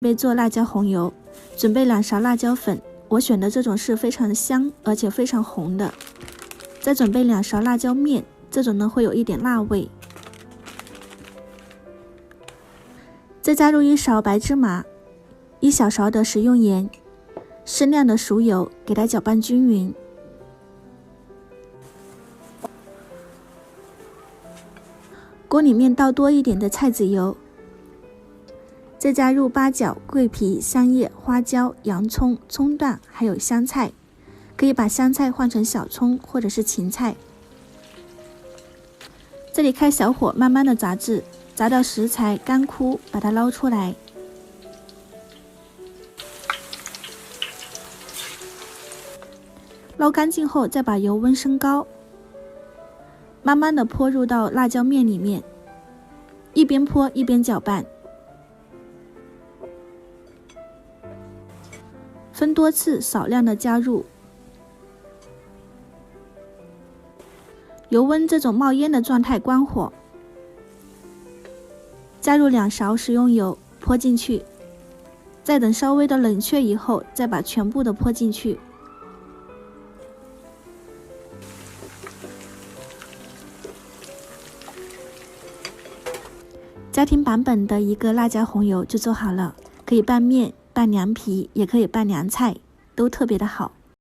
备做辣椒红油，准备2勺辣椒粉，我选的这种是非常香而且非常红的。再准备2勺辣椒面，这种呢会有一点辣味。再加入1勺白芝麻，1小勺的食用盐，适量的熟油，给它搅拌均匀。锅里面倒多一点的菜籽油。再加入八角、桂皮、香叶、花椒、洋葱、葱段，还有香菜，可以把香菜换成小葱或者是芹菜。这里开小火，慢慢的炸制，炸到食材干枯，把它捞出来。捞干净后，再把油温升高，慢慢的泼入到辣椒面里面，一边泼一边搅拌。分多次少量的加入，油温这种冒烟的状态关火，加入2勺食用油泼进去，再等稍微的冷却以后，再把全部的泼进去。家庭版本的一个辣椒红油就做好了，可以拌面、拌凉皮，也可以拌凉菜，都特别的好。